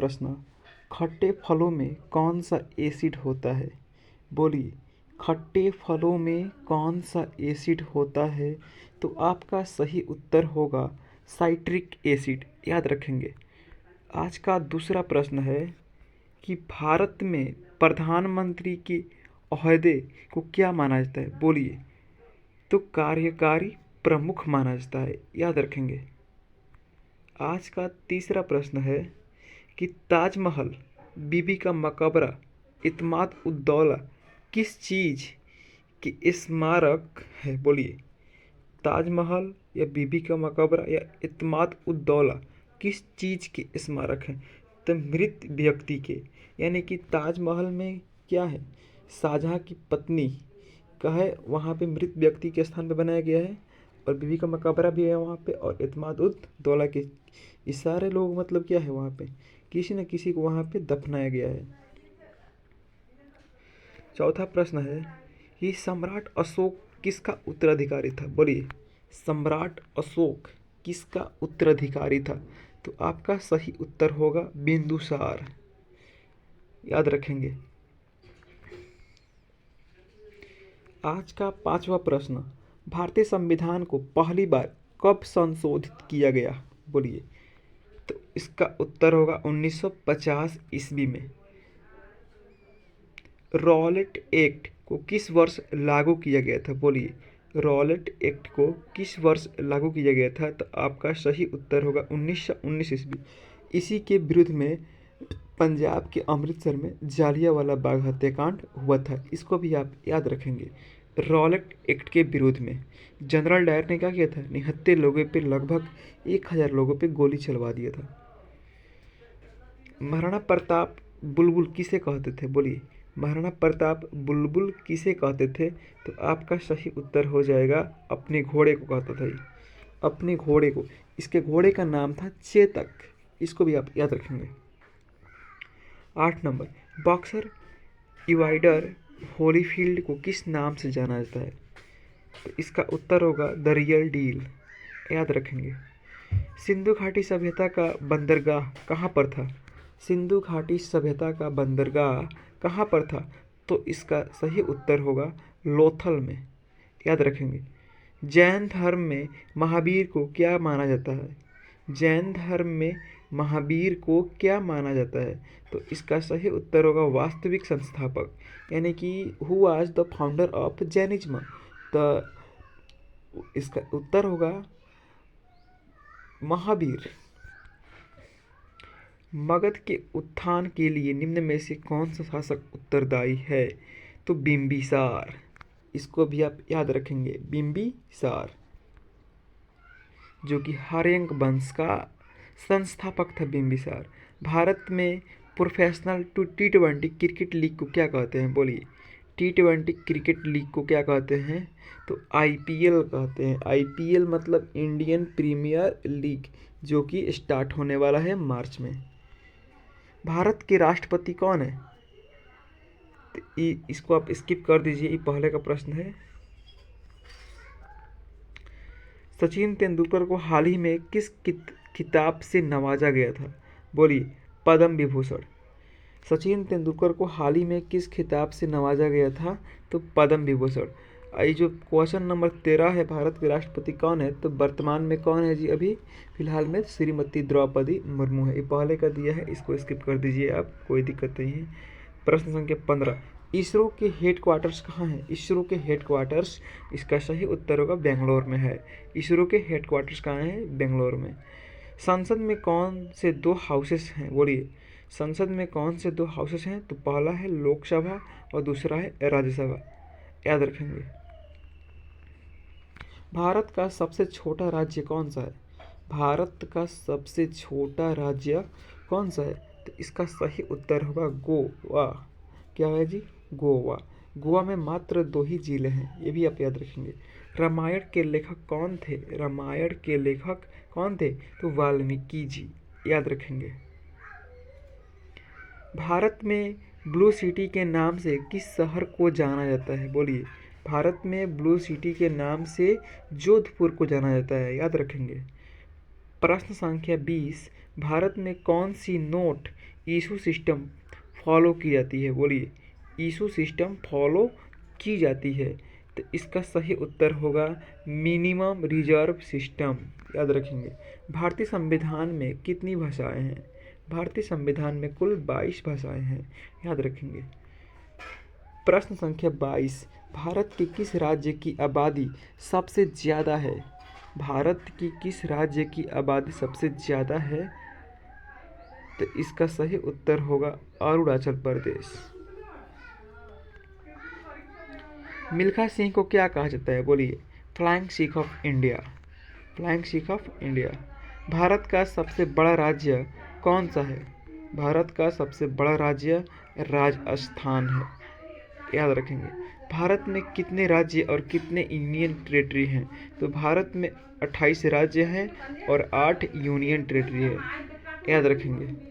प्रश्न, खट्टे फलों में कौन सा एसिड होता है? बोलिए, खट्टे फलों में कौन सा एसिड होता है? तो आपका सही उत्तर होगा साइट्रिक एसिड। याद रखेंगे। आज का दूसरा प्रश्न है कि भारत में प्रधानमंत्री के ओहदे को क्या माना जाता है? बोलिए, तो कार्यकारी प्रमुख माना जाता है। याद रखेंगे। आज का तीसरा प्रश्न है कि ताजमहल, बीबी का मकबरा, इत्माद उद दौला किस चीज़ की स्मारक है? बोलिए, ताजमहल या बीबी का मकबरा या इत्माद उद दौला किस चीज़ के स्मारक हैं? तो मृत व्यक्ति के, यानी कि ताजमहल में क्या है, शाहजहाँ की पत्नी का है, वहाँ पे मृत व्यक्ति के स्थान पे बनाया गया है। और बीबी का मकबरा भी है वहाँ पे, और इत्माद उद दौला के, ये सारे लोग मतलब क्या है वहाँ पे, किसी न किसी को वहाँ पे दफनाया गया है। चौथा प्रश्न है कि सम्राट अशोक किसका उत्तराधिकारी था? बोलिए, सम्राट अशोक किसका उत्तराधिकारी था? तो आपका सही उत्तर होगा बिंदुसार। याद रखेंगे। आज का पांचवा प्रश्न, भारतीय संविधान को पहली बार कब संशोधित किया गया? बोलिए, तो इसका उत्तर होगा 1950 ईस्वी में। रॉलेट एक्ट को किस वर्ष लागू किया गया था? बोलिए, रॉलेट एक्ट को किस वर्ष लागू किया गया था? तो आपका सही उत्तर होगा 1919 ईस्वी। इसी के विरुद्ध में पंजाब के अमृतसर में जालियांवाला बाग हत्याकांड हुआ था। इसको भी आप याद रखेंगे। रॉलेट एक्ट के विरोध में जनरल डायर ने क्या किया था? निहत्थे लोगों पे, लगभग 1000 लोगों पे गोली चलवा दिया था। महाराणा प्रताप बुलबुल किसे कहते थे? बोलिए, महाराणा प्रताप बुलबुल किसे कहते थे? तो आपका सही उत्तर हो जाएगा अपने घोड़े को कहता था ये, अपने घोड़े को। इसके घोड़े का नाम था चेतक। इसको भी आप याद रखेंगे। 8 नंबर, बॉक्सर इवाइडर होलीफील्ड को किस नाम से जाना जाता है? तो इसका उत्तर होगा द रियल डील। याद रखेंगे। सिंधु घाटी सभ्यता का बंदरगाह कहाँ पर था? सिंधु घाटी सभ्यता का बंदरगाह कहाँ पर था? तो इसका सही उत्तर होगा लोथल में। याद रखेंगे। जैन धर्म में महावीर को क्या माना जाता है? जैन धर्म में महावीर को क्या माना जाता है? तो इसका सही उत्तर होगा वास्तविक संस्थापक, यानी कि who was the founder of Jainism. तो इसका उत्तर होगा महावीर। मगध के उत्थान के लिए निम्न में से कौन सा शासक उत्तरदायी है? तो बिंबिसार। इसको भी आप याद रखेंगे, बिंबिसार, जो कि हार्यंक वंश का संस्थापक था बिंबिसार। भारत में प्रोफेशनल T20 क्रिकेट लीग को क्या कहते हैं? बोलिए, T20 क्रिकेट लीग को क्या कहते हैं? तो IPL कहते हैं। IPL मतलब इंडियन प्रीमियर लीग, जो कि स्टार्ट होने वाला है मार्च में। भारत के राष्ट्रपति कौन है? तो इसको आप स्किप कर दीजिए, ये पहले का प्रश्न है। सचिन तेंदुलकर को हाल ही में किस खिताब से नवाजा गया था? बोलिए, पद्म विभूषण। सचिन तेंदुलकर को हाल ही में किस खिताब से नवाजा गया था? तो पद्म विभूषण। ये जो क्वेश्चन नंबर 13 है, भारत के राष्ट्रपति कौन है? तो वर्तमान में कौन है जी? अभी फिलहाल में श्रीमती द्रौपदी मुर्मू है। ये पहले का दिया है, इसको स्किप कर दीजिए आप, कोई दिक्कत नहीं है। प्रश्न संख्या 15, इसरो के हेडक्वार्टर्स कहाँ हैं? इसरो के हेडक्वार्टर्स, इसका सही उत्तर होगा बेंगलोर में है। इसरो के हेडक्वार्टर्स कहाँ हैं? बेंगलोर में। संसद में कौन से 2 हाउसेस हैं? बोलिए, संसद में कौन से 2 हाउसेस हैं? तो पहला है लोकसभा और दूसरा है राज्यसभा। याद रखेंगे। भारत का सबसे छोटा राज्य कौन सा है? भारत का सबसे छोटा राज्य कौन सा है? तो इसका सही उत्तर होगा गोवा। क्या है जी? गोवा। गोवा में मात्र 2 ही जिले हैं, ये भी आप याद रखेंगे। रामायण के लेखक कौन थे? रामायण के लेखक कौन थे? तो वाल्मीकि जी। याद रखेंगे। भारत में ब्लू सिटी के नाम से किस शहर को जाना जाता है? बोलिए, भारत में ब्लू सिटी के नाम से जोधपुर को जाना जाता है। याद रखेंगे। प्रश्न संख्या 20, भारत में कौन सी नोट इशू सिस्टम फॉलो की जाती है? बोलिए, इशू सिस्टम फॉलो की जाती है। तो इसका सही उत्तर होगा मिनिमम रिजर्व सिस्टम। याद रखेंगे। भारतीय संविधान में कितनी भाषाएं हैं? भारतीय संविधान में कुल 22 भाषाएं हैं। याद रखेंगे। प्रश्न संख्या 22, भारत के किस राज्य की आबादी सबसे ज़्यादा है? भारत की किस राज्य की आबादी सबसे ज़्यादा है? तो इसका सही उत्तर होगा अरुणाचल प्रदेश। मिल्खा सिंह को क्या कहा जाता है? बोलिए, flying Sikh of India. Flying Sikh of India. Bharat का सबसे बड़ा राज्य कौन सा है? भारत का सबसे बड़ा राज्य राजस्थान है। याद रखेंगे। भारत में कितने राज्य और कितने यूनियन टेरिटरी हैं? तो भारत में 28 राज्य हैं और 8 यूनियन टेरिटरी है। याद रखेंगे।